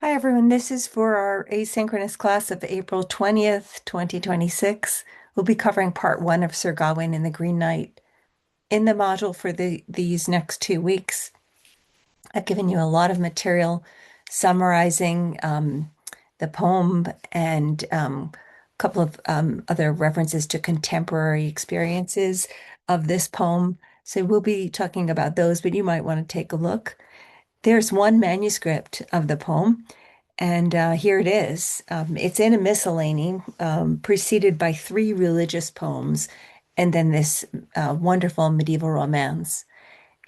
Hi, everyone. This is for our asynchronous class of April 20th, 2026. We'll be covering part one of Sir Gawain and the Green Knight. In the module for these next 2 weeks, I've given you a lot of material summarizing the poem and a couple of other references to contemporary experiences of this poem. So we'll be talking about those, but you might want to take a look. There's one manuscript of the poem. And here it is. It's in a miscellany, preceded by three religious poems, and then this wonderful medieval romance.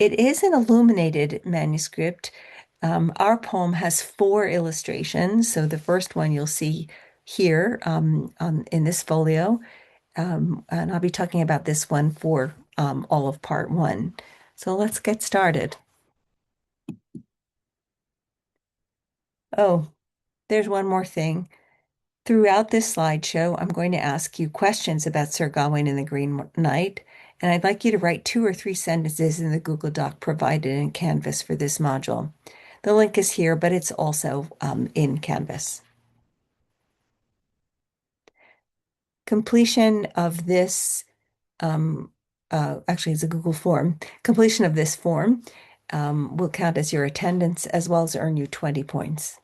It is an illuminated manuscript. Our poem has four illustrations. So the first one you'll see here in this folio, and I'll be talking about this one for all of part one. So let's get started. Oh, there's one more thing. Throughout this slideshow, I'm going to ask you questions about Sir Gawain and the Green Knight, and I'd like you to write 2 or 3 sentences in the Google Doc provided in Canvas for this module. The link is here, but it's also in Canvas. Completion of this, actually, it's a Google form. Completion of this form will count as your attendance as well as earn you 20 points.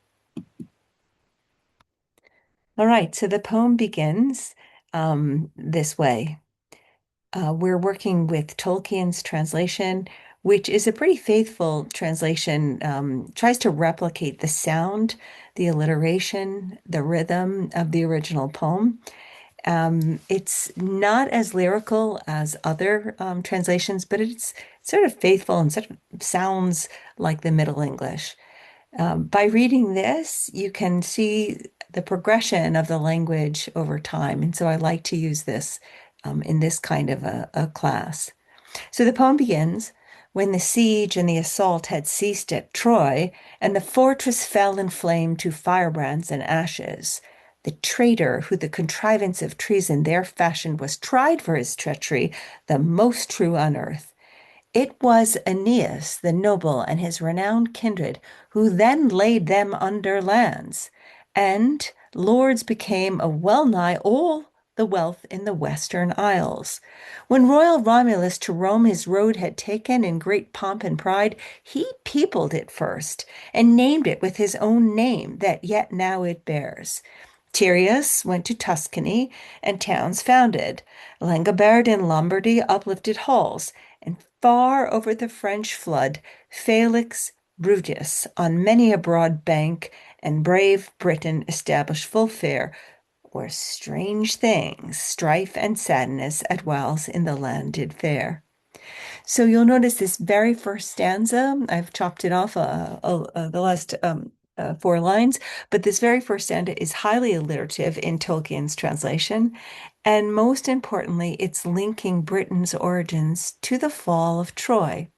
All right, so the poem begins this way. We're working with Tolkien's translation, which is a pretty faithful translation, tries to replicate the sound, the alliteration, the rhythm of the original poem. It's not as lyrical as other translations, but it's sort of faithful and sort of sounds like the Middle English. By reading this, you can see the progression of the language over time. And so I like to use this in this kind of a class. So the poem begins, when the siege and the assault had ceased at Troy, and the fortress fell in flame to firebrands and ashes. The traitor who the contrivance of treason there fashioned was tried for his treachery, the most true on earth. It was Aeneas the noble and his renowned kindred who then laid them under lands, and lords became a well-nigh all the wealth in the Western Isles. When royal Romulus to Rome his road had taken in great pomp and pride, he peopled it first, and named it with his own name that yet now it bears. Tyrius went to Tuscany, and towns founded. Langobard in Lombardy uplifted halls, and far over the French flood, Felix Brutus on many a broad bank, and brave Britain established full fare, where strange things, strife and sadness at whiles in the land did fare. So you'll notice this very first stanza, I've chopped it off the last 4 lines, but this very first stanza is highly alliterative in Tolkien's translation. And most importantly, it's linking Britain's origins to the fall of Troy.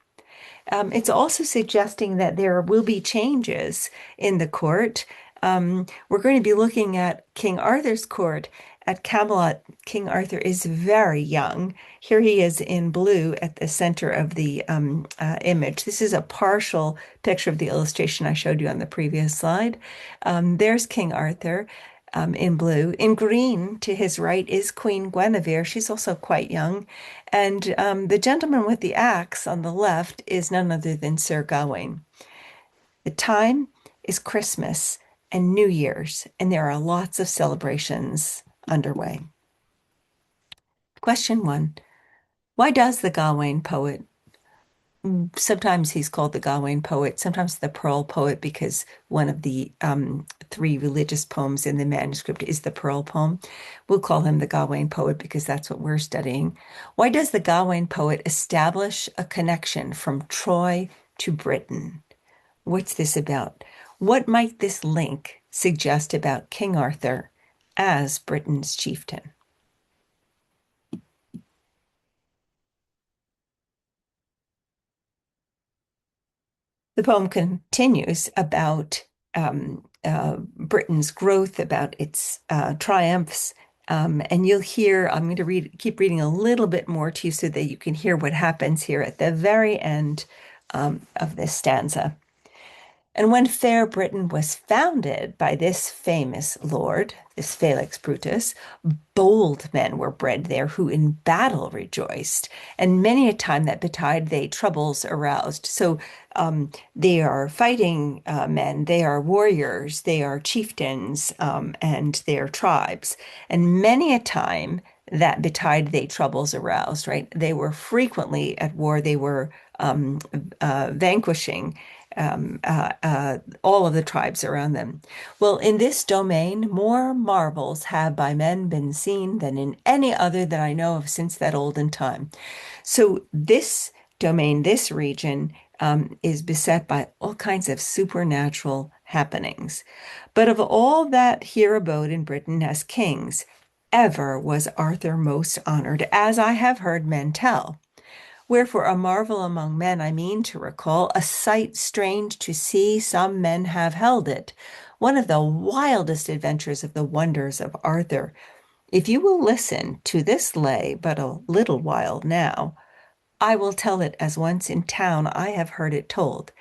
It's also suggesting that there will be changes in the court. We're going to be looking at King Arthur's court. At Camelot, King Arthur is very young. Here he is in blue at the center of the image. This is a partial picture of the illustration I showed you on the previous slide. There's King Arthur in blue. In green, to his right, is Queen Guinevere. She's also quite young. And the gentleman with the axe on the left is none other than Sir Gawain. The time is Christmas and New Year's, and there are lots of celebrations underway. Question 1. Why does the Gawain poet, sometimes he's called the Gawain poet, sometimes the Pearl poet, because one of the 3 religious poems in the manuscript is the Pearl poem. We'll call him the Gawain poet because that's what we're studying. Why does the Gawain poet establish a connection from Troy to Britain? What's this about? What might this link suggest about King Arthur as Britain's chieftain? The poem continues about Britain's growth, about its triumphs. And you'll hear, I'm going to keep reading a little bit more to you so that you can hear what happens here at the very end of this stanza. And when fair Britain was founded by this famous lord, this Felix Brutus, bold men were bred there who in battle rejoiced, and many a time that betide they troubles aroused. So they are fighting men, they are warriors, they are chieftains, and they are tribes. And many a time that betide they troubles aroused, right? They were frequently at war, they were vanquishing all of the tribes around them. Well, in this domain, more marvels have by men been seen than in any other that I know of since that olden time. So this domain, this region, is beset by all kinds of supernatural happenings. But of all that here abode in Britain as kings, ever was Arthur most honored, as I have heard men tell. Wherefore, a marvel among men, I mean to recall, a sight strange to see, some men have held it. One of the wildest adventures of the wonders of Arthur. If you will listen to this lay but a little while now, I will tell it as once in town I have heard it told,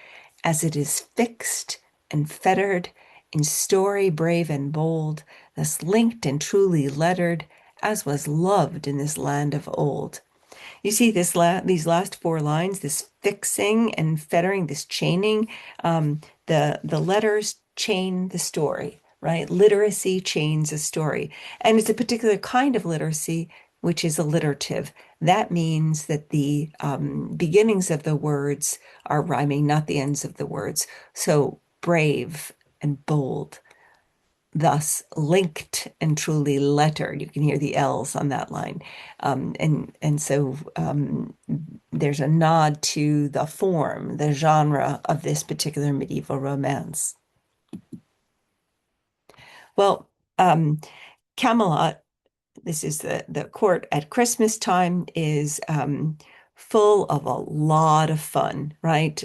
as it is fixed and fettered, in story brave and bold, thus linked and truly lettered, as was loved in this land of old. You see these last four lines, this fixing and fettering, this chaining. The letters chain the story, right? Literacy chains a story, and it's a particular kind of literacy which is alliterative. That means that the beginnings of the words are rhyming, not the ends of the words. So brave and bold, thus linked and truly lettered. You can hear the L's on that line. And so there's a nod to the form, the genre of this particular medieval romance. Well, Camelot, this is the court at Christmas time, is full of a lot of fun, right?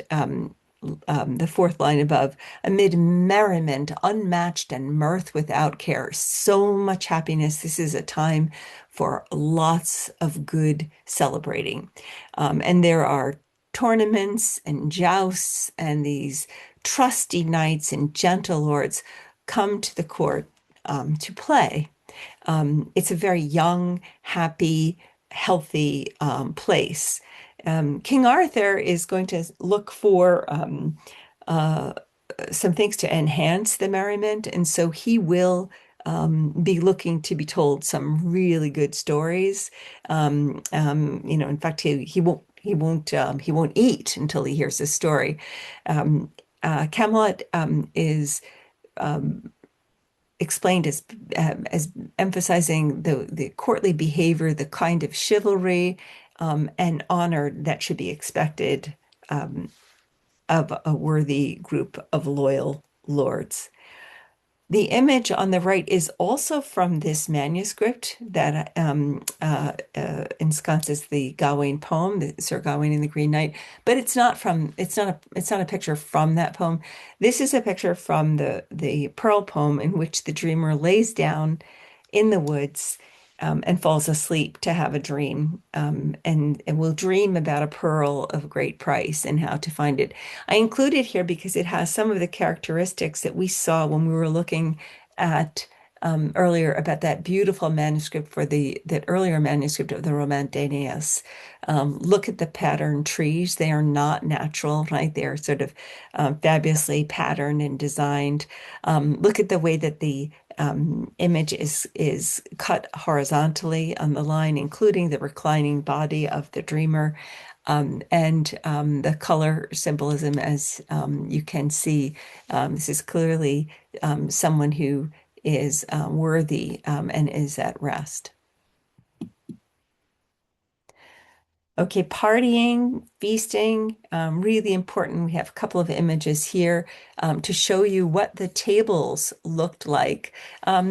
The fourth line above, amid merriment, unmatched, and mirth without care. So much happiness. This is a time for lots of good celebrating. And there are tournaments and jousts, and these trusty knights and gentle lords come to the court to play. It's a very young, happy, healthy place. King Arthur is going to look for uh, some things to enhance the merriment, and so he will be looking to be told some really good stories. In fact, he won't eat until he hears a story. Camelot is um, explained as emphasizing the courtly behavior, the kind of chivalry and honor that should be expected um, of a worthy group of loyal lords. The image on the right is also from this manuscript that ensconces the Gawain poem, the Sir Gawain and the Green Knight, but it's not a picture from that poem. This is a picture from the Pearl poem in which the dreamer lays down in the woods and falls asleep to have a dream, and will dream about a pearl of great price and how to find it. I include it here because it has some of the characteristics that we saw when we were looking at earlier about that beautiful manuscript for that earlier manuscript of the Romantanius. Look at the patterned trees; they are not natural, right? They are sort of fabulously patterned and designed. Look at the way that the image is cut horizontally on the line, including the reclining body of the dreamer. And the color symbolism, as you can see, this is clearly someone who is worthy and is at rest. Okay, partying, feasting, really important. We have a couple of images here to show you what the tables looked like.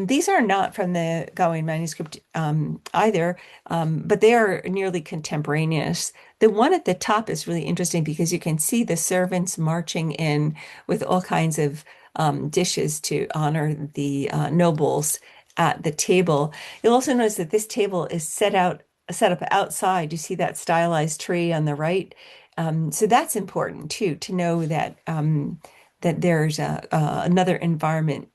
These are not from the Gawain manuscript either, but they are nearly contemporaneous. The one at the top is really interesting because you can see the servants marching in with all kinds of dishes to honor the nobles at the table. You'll also notice that this table is set up outside. You see that stylized tree on the right. So that's important too, to know that that there's another environment.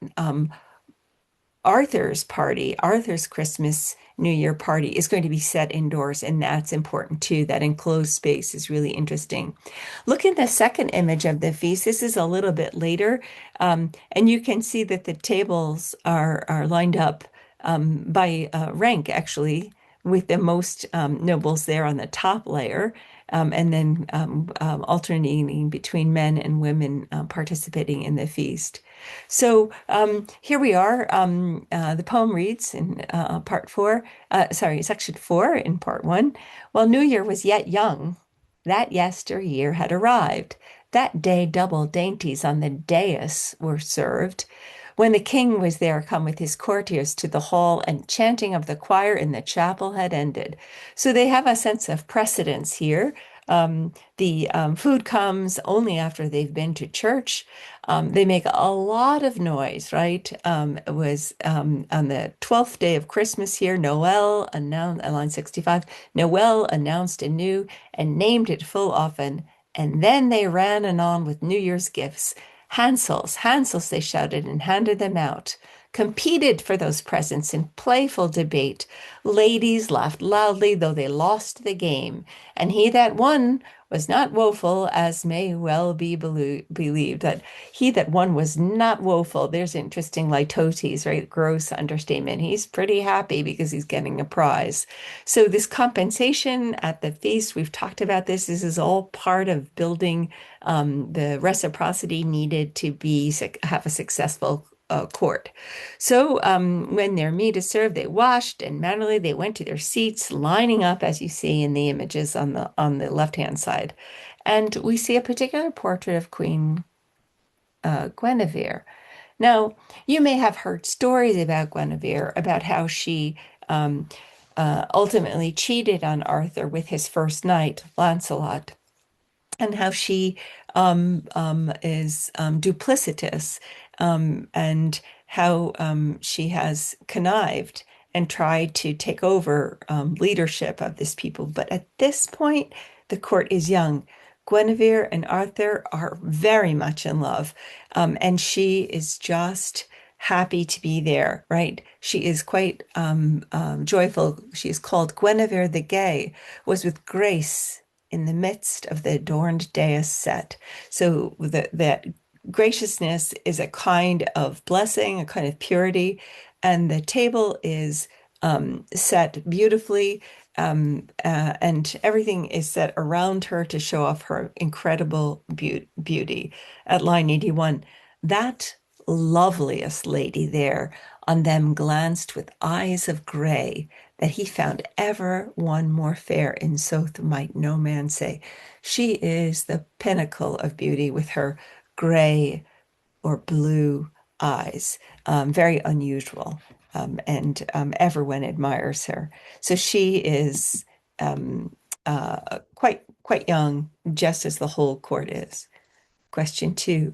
Arthur's party, Arthur's Christmas New Year party is going to be set indoors, and that's important too. That enclosed space is really interesting. Look at the second image of the feast. This is a little bit later, and you can see that the tables are lined up by rank, actually, with the most nobles there on the top layer, and then alternating between men and women participating in the feast. So here we are. The poem reads in section four in part one. While New Year was yet young, that yesteryear had arrived. That day double dainties on the dais were served. When the king was there come with his courtiers to the hall, and chanting of the choir in the chapel had ended. So they have a sense of precedence here. The food comes only after they've been to church. They make a lot of noise, right? It was on the 12th day of Christmas here, Noel announced, line 65, Noel announced anew and named it full often. And then they ran anon with New Year's gifts. Hansels, Hansels, they shouted and handed them out. Competed for those presents in playful debate. Ladies laughed loudly, though they lost the game. And he that won was not woeful, as may well be believed. That he that won was not woeful. There's interesting litotes, right? Gross understatement. He's pretty happy because he's getting a prize. So this compensation at the feast, we've talked about this. This is all part of building the reciprocity needed to have a successful court. So when their meat is served, they washed and mannerly they went to their seats, lining up as you see in the images on the left-hand side. And we see a particular portrait of Queen Guinevere. Now, you may have heard stories about Guinevere, about how she um, ultimately cheated on Arthur with his first knight, Lancelot, and how she is duplicitous, and how she has connived and tried to take over leadership of this people. But at this point, the court is young. Guinevere and Arthur are very much in love, and she is just happy to be there, right? She is quite joyful. She is called Guinevere the Gay, was with grace in the midst of the adorned dais set. So that graciousness is a kind of blessing, a kind of purity, and the table is set beautifully, and everything is set around her to show off her incredible beauty. At line 81, that loveliest lady there on them glanced with eyes of gray, that he found ever one more fair, in sooth might no man say. She is the pinnacle of beauty with her gray or blue eyes, very unusual, and everyone admires her. So she is quite young, just as the whole court is. Question two.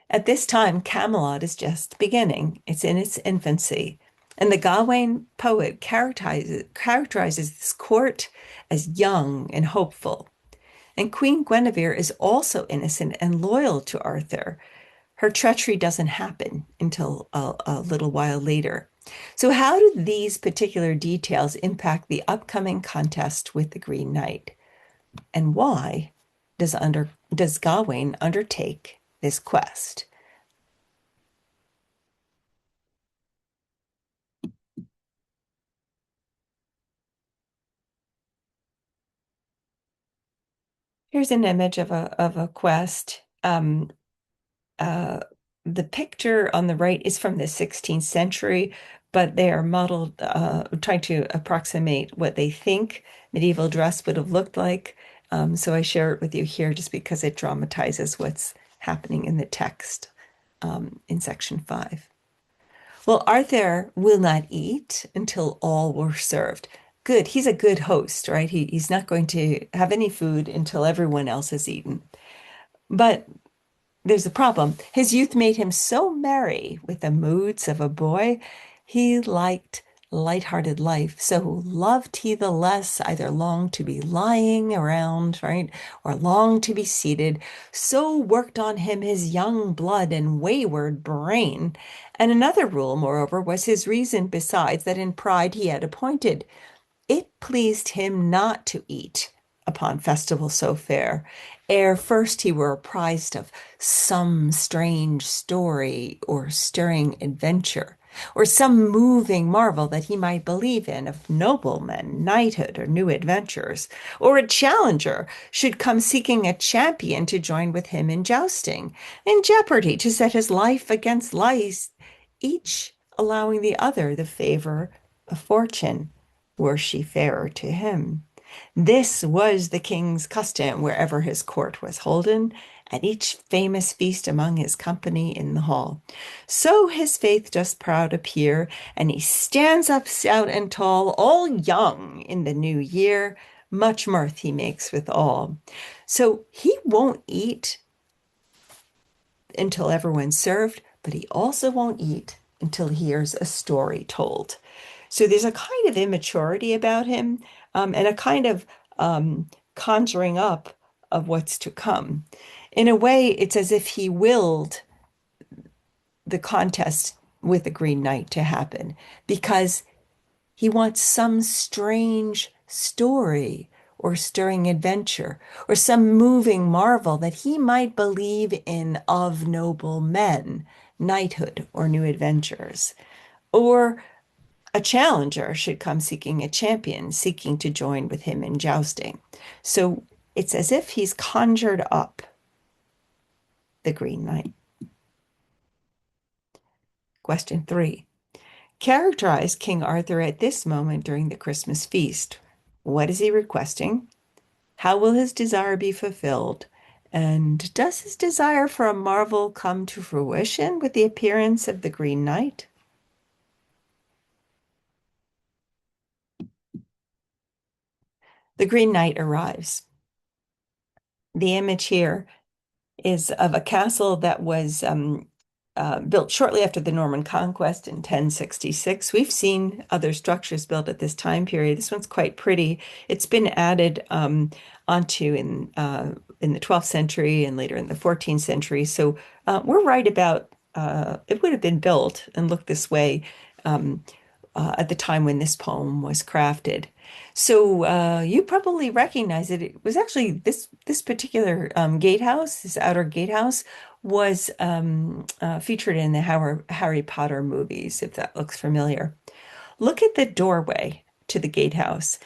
At this time, Camelot is just beginning. It's in its infancy. And the Gawain poet characterizes this court as young and hopeful. And Queen Guinevere is also innocent and loyal to Arthur. Her treachery doesn't happen until a little while later. So, how do these particular details impact the upcoming contest with the Green Knight? And why does Gawain undertake this quest? Here's an image of a quest. Uh, the picture on the right is from the 16th century, but they are modeled, trying to approximate what they think medieval dress would have looked like. So I share it with you here just because it dramatizes what's happening in the text in section 5. Well, Arthur will not eat until all were served. Good. He's a good host, right? He's not going to have any food until everyone else has eaten. But there's a problem. His youth made him so merry with the moods of a boy. He liked lighthearted life. So loved he the less, either longed to be lying around, right, or longed to be seated. So worked on him his young blood and wayward brain. And another rule, moreover, was his reason besides that in pride he had appointed. It pleased him not to eat upon festival so fair, ere first he were apprised of some strange story or stirring adventure, or some moving marvel that he might believe in of noblemen, knighthood, or new adventures, or a challenger should come seeking a champion to join with him in jousting, in jeopardy to set his life against life, each allowing the other the favor of fortune were she fairer to him. This was the king's custom wherever his court was holden, at each famous feast among his company in the hall. So his faith does proud appear, and he stands up stout and tall, all young in the new year. Much mirth he makes with all. So he won't eat until everyone's served, but he also won't eat until he hears a story told. So there's a kind of immaturity about him, and a kind of conjuring up of what's to come. In a way, it's as if he willed the contest with the Green Knight to happen because he wants some strange story or stirring adventure or some moving marvel that he might believe in of noble men, knighthood, or new adventures. Or a challenger should come seeking a champion, seeking to join with him in jousting. So it's as if he's conjured up the Green Knight. Question 3. Characterize King Arthur at this moment during the Christmas feast. What is he requesting? How will his desire be fulfilled? And does his desire for a marvel come to fruition with the appearance of the Green Knight? The Green Knight arrives. The image here is of a castle that was built shortly after the Norman conquest in 1066. We've seen other structures built at this time period. This one's quite pretty. It's been added onto in the 12th century and later in the 14th century. So we're right about it would have been built and looked this way um, at the time when this poem was crafted. So you probably recognize it. It was actually this particular gatehouse, this outer gatehouse, was featured in the Harry Potter movies, if that looks familiar. Look at the doorway to the gatehouse.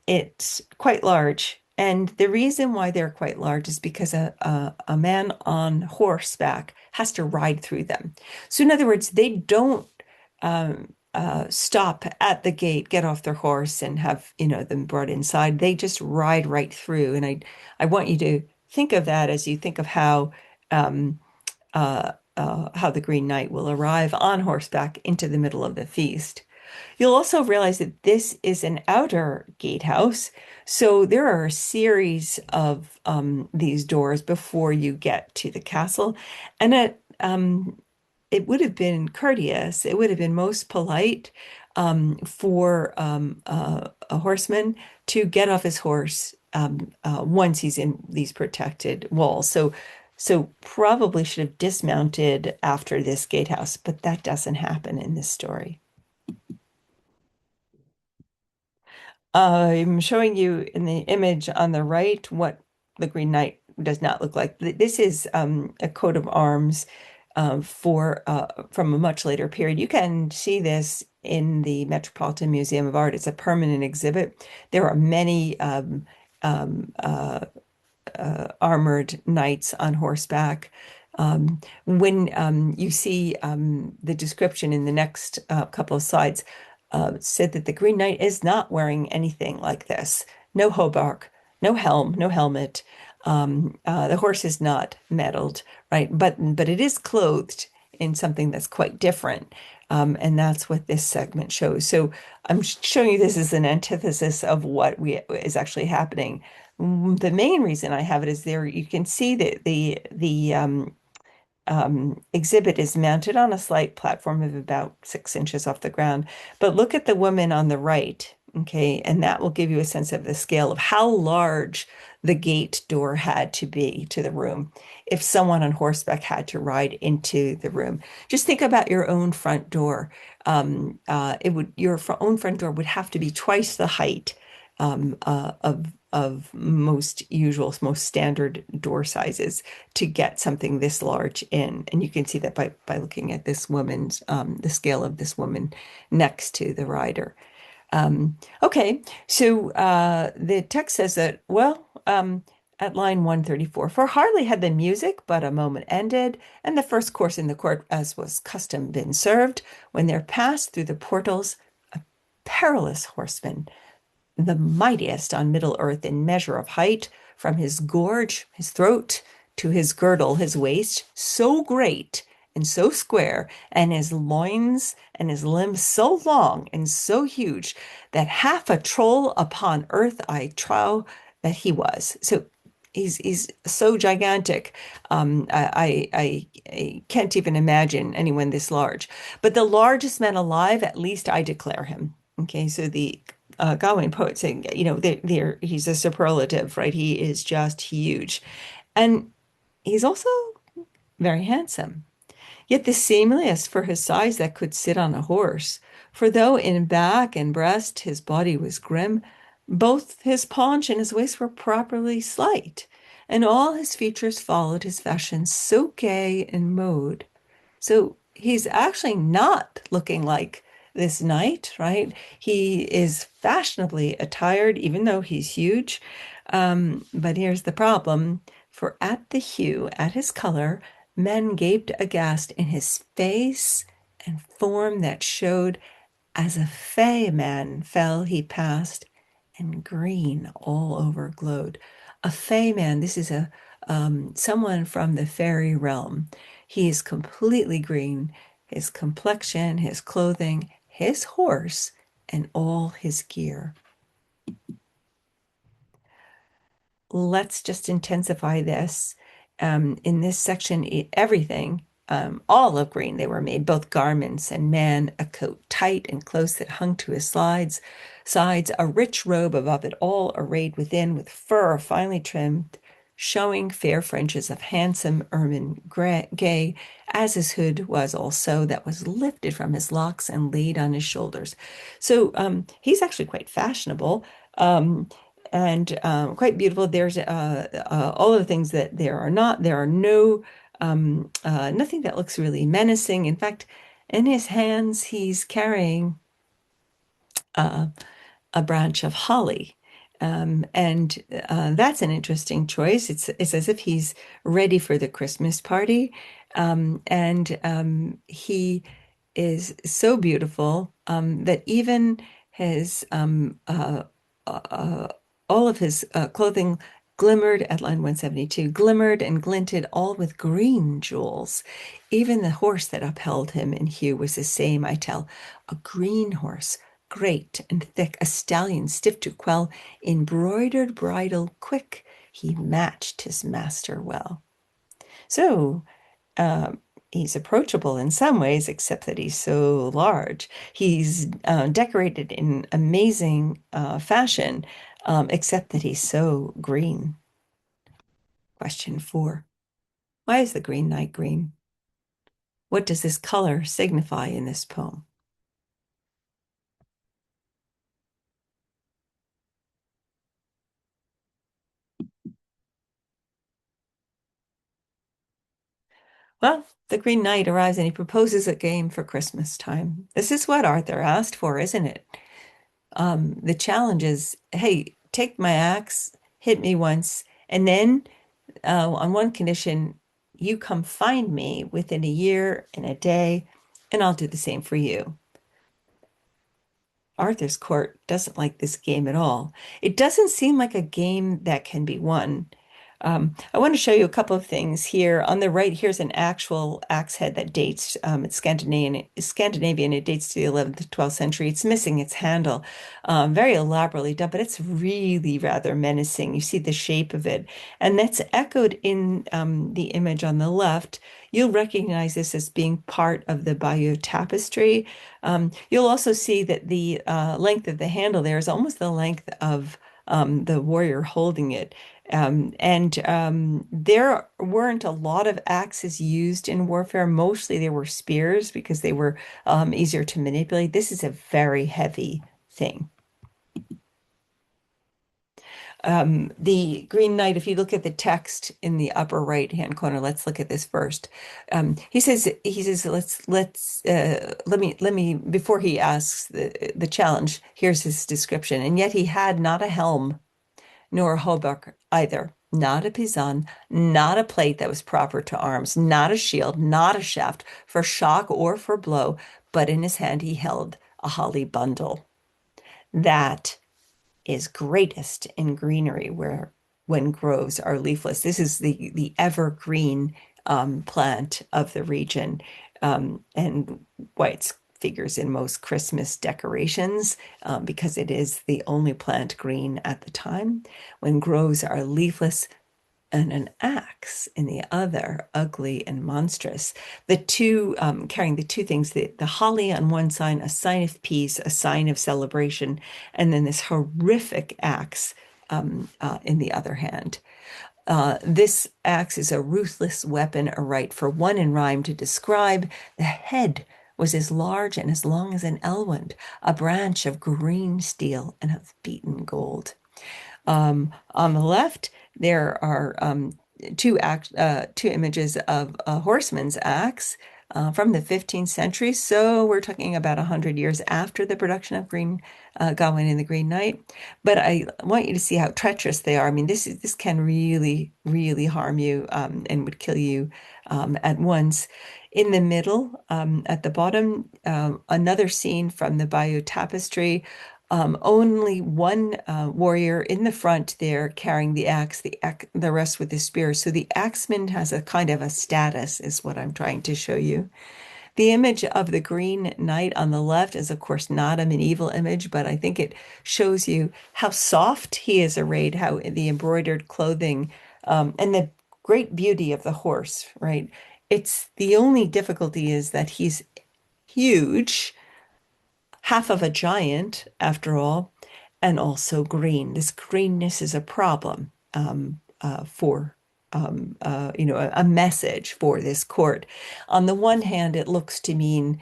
It's quite large. And the reason why they're quite large is because a man on horseback has to ride through them. So, in other words, they don't stop at the gate, get off their horse, and have, them brought inside. They just ride right through. And I want you to think of that as you think of um, how the Green Knight will arrive on horseback into the middle of the feast. You'll also realize that this is an outer gatehouse. So there are a series of these doors before you get to the castle. And it would have been courteous, it would have been most polite for a horseman to get off his horse once he's in these protected walls. So probably should have dismounted after this gatehouse, but that doesn't happen in this story. I'm showing you in the image on the right what the Green Knight does not look like. This is a coat of arms for from a much later period. You can see this in the Metropolitan Museum of Art. It's a permanent exhibit. There are many um, uh, armored knights on horseback. When you see the description in the next couple of slides, said that the Green Knight is not wearing anything like this. No hauberk, no helm, no helmet. The horse is not mettled, right? But it is clothed in something that's quite different. And that's what this segment shows. So I'm showing you this as an antithesis of what is actually happening. The main reason I have it is there you can see that the exhibit is mounted on a slight platform of about 6 inches off the ground. But look at the woman on the right, okay, and that will give you a sense of the scale of how large the gate door had to be to the room if someone on horseback had to ride into the room. Just think about your own front door. Your own front door would have to be twice the height of most usual, most standard door sizes to get something this large in. And you can see that by looking at this woman's, the scale of this woman next to the rider. Okay, so the text says that, well, at line 134, for hardly had the music but a moment ended, and the first course in the court, as was custom, been served, when there passed through the portals a perilous horseman, the mightiest on Middle Earth in measure of height, from his gorge, his throat, to his girdle, his waist, so great and so square, and his loins and his limbs so long and so huge, that half a troll upon earth I trow that he was. So he's so gigantic. I can't even imagine anyone this large. But the largest man alive, at least I declare him. Okay, so the Gawain poet saying, he's a superlative, right? He is just huge. And he's also very handsome. Yet the seemliest for his size that could sit on a horse. For though in back and breast his body was grim, both his paunch and his waist were properly slight, and all his features followed his fashion so gay in mode. So he's actually not looking like this knight, right? He is fashionably attired, even though he's huge. But here's the problem. For at the hue, at his color, men gaped aghast in his face and form that showed as a fey man fell he past, and green all over glowed. A fey man, this is a someone from the fairy realm. He is completely green. His complexion, his clothing, his horse, and all his gear. Let's just intensify this. In this section, everything, all of green, they were made, both garments and man, a coat tight and close that hung to his sides, a rich robe above it all, arrayed within with fur finely trimmed, showing fair fringes of handsome ermine gay, as his hood was also, that was lifted from his locks and laid on his shoulders. So he's actually quite fashionable. And quite beautiful. There's all of the things that there are not. There are nothing that looks really menacing. In fact, in his hands, he's carrying uh, a branch of holly. And that's an interesting choice. It's as if he's ready for the Christmas party. And he is so beautiful that even his uh, all of his clothing glimmered at line 172, glimmered and glinted all with green jewels. Even the horse that upheld him in hue was the same, I tell, a green horse, great and thick, a stallion stiff to quell, embroidered bridle quick, he matched his master well. So, uh, he's approachable in some ways, except that he's so large. He's decorated in amazing fashion, except that he's so green. Question 4. Why is the Green Knight green? What does this color signify in this poem? Well, the Green Knight arrives and he proposes a game for Christmas time. This is what Arthur asked for, isn't it? The challenge is, hey, take my axe, hit me once, and then on one condition, you come find me within a year and a day, and I'll do the same for you. Arthur's court doesn't like this game at all. It doesn't seem like a game that can be won. I want to show you a couple of things here. On the right, here's an actual axe head that dates, it's Scandinavian. It dates to the 11th to 12th century. It's missing its handle, very elaborately done, but it's really rather menacing. You see the shape of it, and that's echoed in the image on the left. You'll recognize this as being part of the Bayeux tapestry. You'll also see that the length of the handle there is almost the length of the warrior holding it. And there weren't a lot of axes used in warfare. Mostly they were spears because they were easier to manipulate. This is a very heavy thing. The Green Knight, if you look at the text in the upper right-hand corner, let's look at this first. He says, let me, before he asks the challenge, here's his description. And yet he had not a helm nor a hauberk either, not a pison, not a plate that was proper to arms, not a shield, not a shaft for shock or for blow, but in his hand he held a holly bundle. That is greatest in greenery, where when groves are leafless. This is the evergreen plant of the region, and why it figures in most Christmas decorations, because it is the only plant green at the time. When groves are leafless, and an axe in the other, ugly and monstrous. The two carrying the two things, the holly on one side, a sign of peace, a sign of celebration, and then this horrific axe in the other hand. This axe is a ruthless weapon, a right for one in rhyme to describe. The head was as large and as long as an elwand, a branch of green steel and of beaten gold. On the left, there are two images of a horseman's axe from the 15th century. So we're talking about 100 years after the production of Green Gawain and the Green Knight. But I want you to see how treacherous they are. I mean, this can really, really harm you and would kill you at once. In the middle, at the bottom, another scene from the Bayeux Tapestry. Only one warrior in the front there carrying the axe, the rest with the spear. So the axeman has a kind of a status, is what I'm trying to show you. The image of the Green Knight on the left is, of course, not a medieval image, but I think it shows you how soft he is arrayed, how the embroidered clothing, and the great beauty of the horse, right? It's the only difficulty is that he's huge, half of a giant, after all, and also green. This greenness is a problem for a message for this court. On the one hand, it looks to mean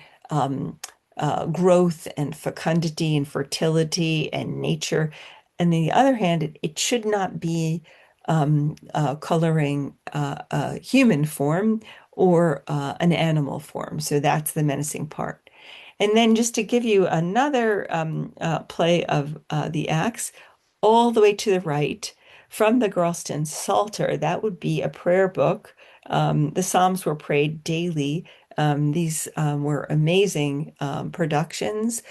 growth and fecundity and fertility and nature. And on the other hand, it should not be coloring a human form or an animal form. So that's the menacing part. And then just to give you another play of the axe, all the way to the right, from the Girlston Psalter, that would be a prayer book. The Psalms were prayed daily. These were amazing productions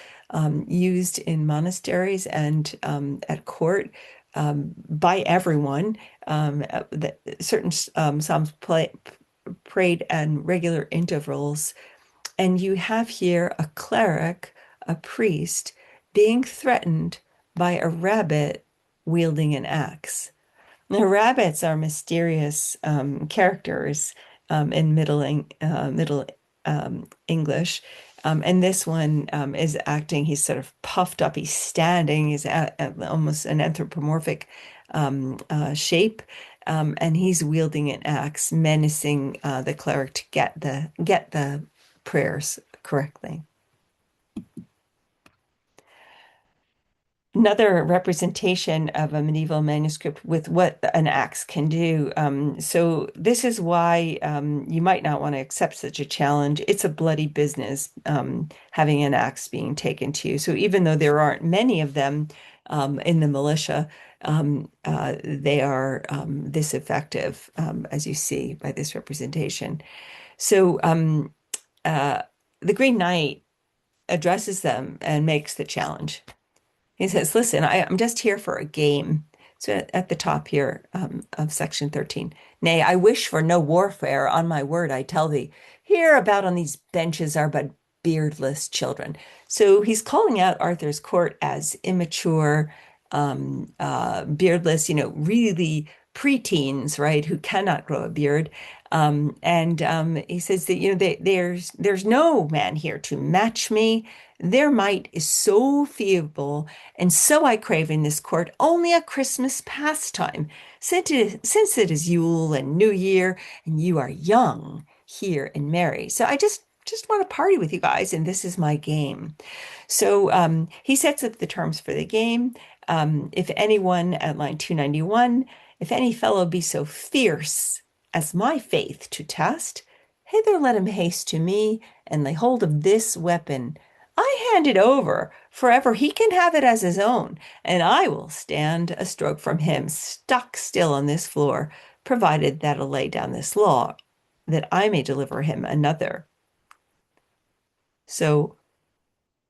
used in monasteries and at court by everyone. Certain Psalms prayed at regular intervals, and you have here a cleric, a priest, being threatened by a rabbit wielding an axe. Now, rabbits are mysterious characters in Middle English. And this one is acting, he's sort of puffed up, he's standing, he's at almost an anthropomorphic shape. And he's wielding an axe, menacing the cleric to get the prayers correctly. Another representation of a medieval manuscript with what an axe can do. So this is why you might not want to accept such a challenge. It's a bloody business, having an axe being taken to you. So even though there aren't many of them in the militia, they are this effective, as you see by this representation. So uh, the Green Knight addresses them and makes the challenge. He says, listen, I'm just here for a game. So at the top here of section 13. Nay, I wish for no warfare. On my word, I tell thee, here about on these benches are but beardless children. So he's calling out Arthur's court as immature, beardless, really preteens, right, who cannot grow a beard. And he says that, there's no man here to match me. Their might is so feeble, and so I crave in this court only a Christmas pastime, since it is Yule and New Year, and you are young here and merry. So I just want to party with you guys, and this is my game. So he sets up the terms for the game. If anyone at line 291, if any fellow be so fierce as my faith to test, hither let him haste to me and lay hold of this weapon. I hand it over, forever he can have it as his own, and I will stand a stroke from him, stuck still on this floor, provided that'll lay down this law, that I may deliver him another. So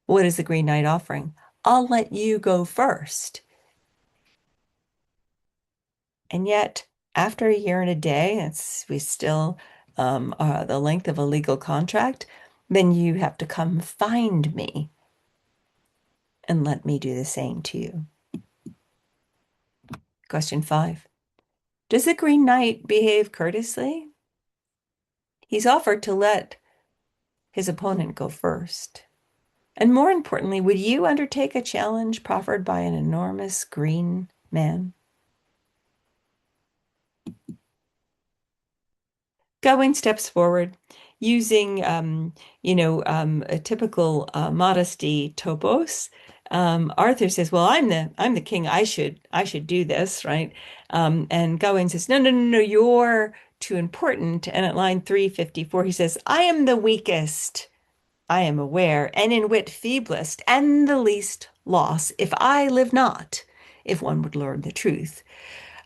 what is the Green Knight offering? I'll let you go first. And yet, after a year and a day, we still the length of a legal contract, then you have to come find me and let me do the same to you. Question 5. Does the Green Knight behave courteously? He's offered to let his opponent go first. And more importantly, would you undertake a challenge proffered by an enormous green man? Gawain steps forward using, a typical modesty topos. Arthur says, "Well, I'm the king. I should do this, right?" And Gawain says, "No, no, no, no. You're too important." And at line 354, he says, "I am the weakest. I am aware, and in wit feeblest, and the least loss, if I live not, if one would learn the truth.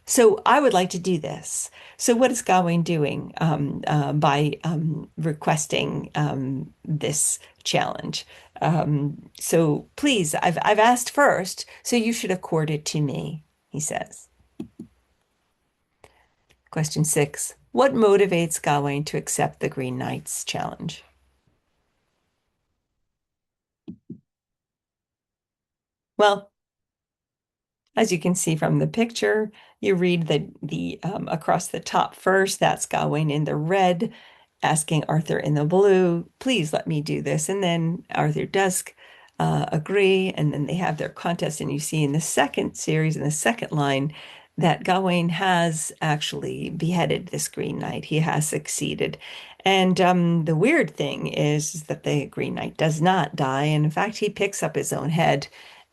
So I would like to do this." So what is Gawain doing by requesting this challenge? So please, I've asked first, so you should accord it to me, he says. Question 6. What motivates Gawain to accept the Green Knight's challenge? Well, as you can see from the picture, you read the across the top first. That's Gawain in the red, asking Arthur in the blue, "Please let me do this." And then Arthur does agree, and then they have their contest. And you see in the second series, in the second line, that Gawain has actually beheaded this Green Knight. He has succeeded. And the weird thing is that the Green Knight does not die. And in fact, he picks up his own head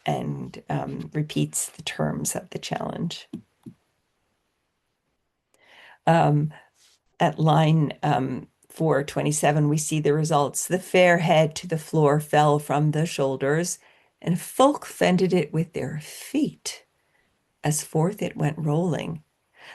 and repeats the terms of the challenge. Um, at line 427, we see the results. The fair head to the floor fell from the shoulders, and folk fended it with their feet as forth it went rolling.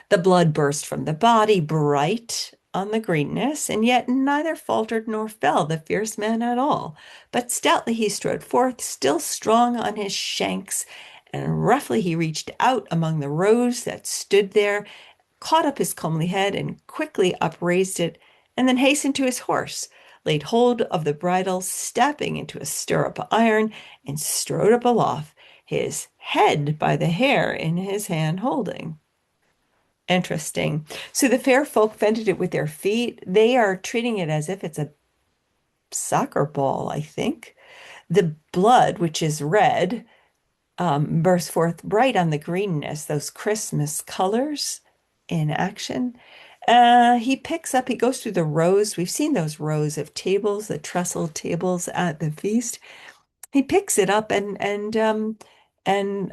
The blood burst from the body, bright on the greenness, and yet neither faltered nor fell the fierce man at all. But stoutly he strode forth, still strong on his shanks, and roughly he reached out among the rows that stood there, caught up his comely head, and quickly upraised it, and then hastened to his horse, laid hold of the bridle, stepping into a stirrup iron, and strode up aloft, his head by the hair in his hand holding. Interesting. So the fair folk fended it with their feet. They are treating it as if it's a soccer ball, I think. The blood, which is red, bursts forth bright on the greenness, those Christmas colors in action. He goes through the rows. We've seen those rows of tables, the trestle tables at the feast. He picks it up and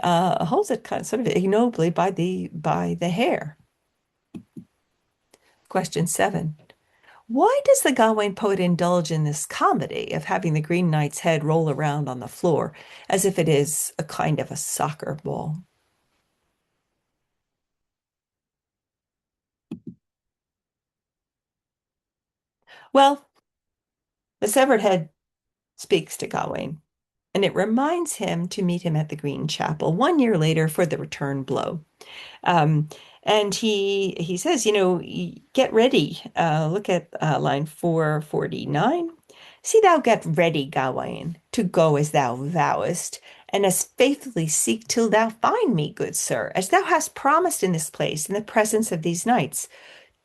holds it kind of sort of ignobly by the hair. Question 7. Why does the Gawain poet indulge in this comedy of having the Green Knight's head roll around on the floor as if it is a kind of a soccer ball? Well, the severed head speaks to Gawain. and it reminds him to meet him at the Green Chapel 1 year later for the return blow. Um, and he says, get ready. Look at line 449. See thou get ready, Gawain, to go as thou vowest, and as faithfully seek till thou find me, good sir, as thou hast promised in this place, in the presence of these knights.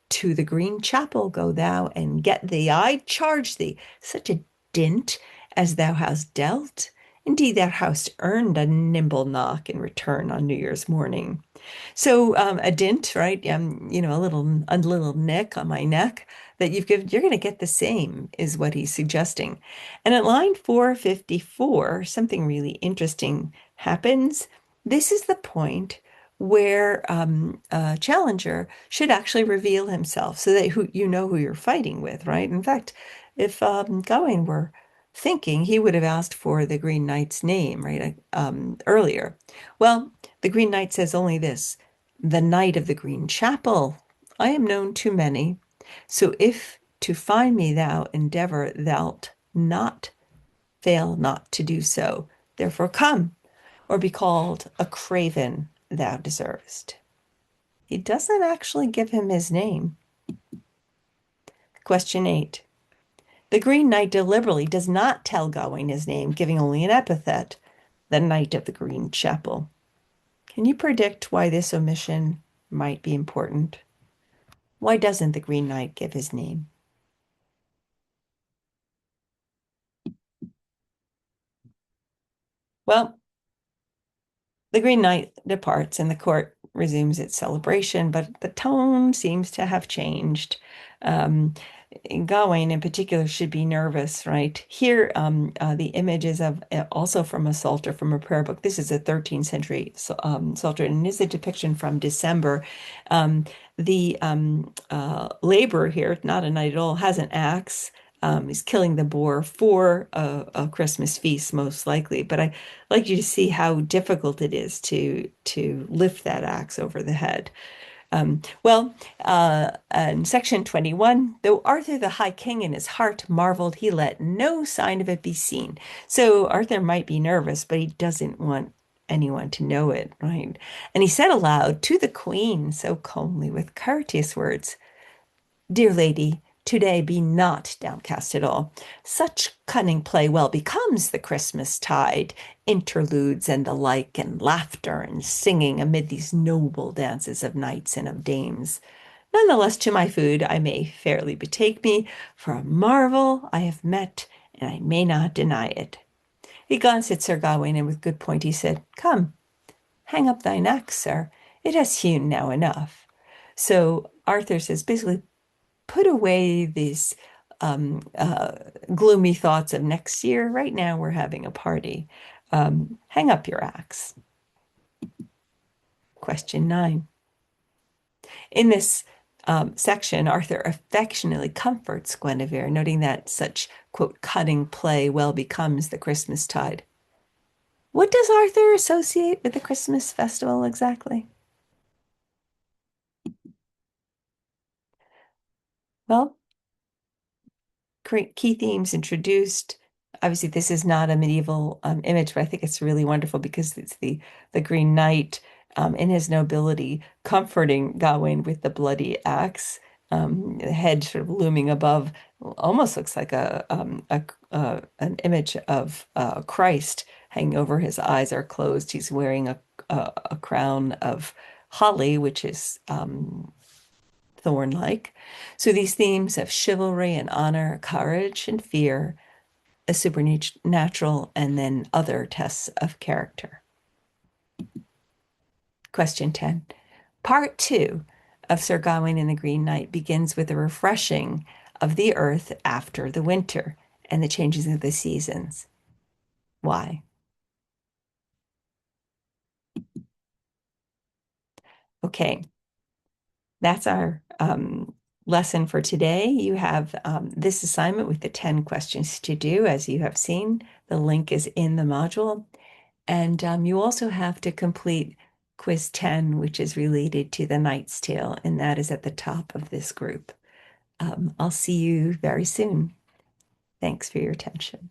To the Green Chapel go thou and get thee, I charge thee, such a dint as thou hast dealt. Indeed, thou hast earned a nimble knock in return on New Year's morning. So a dint, right? A little nick on my neck that you've given, you're going to get the same, is what he's suggesting. And at line 454, something really interesting happens. This is the point where a challenger should actually reveal himself so that you know who you're fighting with, right? In fact, if Gawain were thinking, he would have asked for the Green Knight's name, right, earlier. Well, the Green Knight says only this: the Knight of the Green Chapel. I am known to many. So if to find me thou endeavor, thou'lt not fail not to do so. Therefore come, or be called a craven thou deservest. He doesn't actually give him his name. Question 8. The Green Knight deliberately does not tell Gawain his name, giving only an epithet, the Knight of the Green Chapel. Can you predict why this omission might be important? Why doesn't the Green Knight give his name? Well, the Green Knight departs and the court resumes its celebration, but the tone seems to have changed. Um, Gawain in particular should be nervous, right? Here, the images of also from a psalter from a prayer book. This is a 13th century psalter, and is a depiction from December. Um, the laborer here, not a knight at all, has an axe. He's killing the boar for a Christmas feast, most likely. But I like you to see how difficult it is to lift that axe over the head. In section 21, though Arthur the High King in his heart marveled, he let no sign of it be seen. So Arthur might be nervous, but he doesn't want anyone to know it, right? And he said aloud to the queen, so calmly, with courteous words, Dear lady, today be not downcast at all. Such cunning play well becomes the Christmas tide, interludes and the like, and laughter and singing amid these noble dances of knights and of dames. Nonetheless, to my food I may fairly betake me, for a marvel I have met, and I may not deny it. He glanced at Sir Gawain, and with good point he said, Come, hang up thine axe, sir. It has hewn now enough. So Arthur says, basically, put away these um, uh, gloomy thoughts of next year. Right now, we're having a party. Hang up your axe. Question 9. In this section, Arthur affectionately comforts Guinevere, noting that such, quote, cutting play well becomes the Christmas tide. What does Arthur associate with the Christmas festival exactly? Well, great key themes introduced. Obviously, this is not a medieval image, but I think it's really wonderful because it's the Green Knight in his nobility comforting Gawain with the bloody axe, the head sort of looming above, almost looks like an image of Christ hanging over. His eyes are closed. He's wearing a crown of holly, which is thorn-like. So these themes of chivalry and honor, courage and fear, a supernatural, and then other tests of character. Question 10. Part 2 of Sir Gawain and the Green Knight begins with a refreshing of the earth after the winter and the changes of the seasons. Why? Okay, that's our lesson for today. You have this assignment with the 10 questions to do, as you have seen. The link is in the module. And you also have to complete quiz 10, which is related to the Knight's Tale, and that is at the top of this group. I'll see you very soon. Thanks for your attention.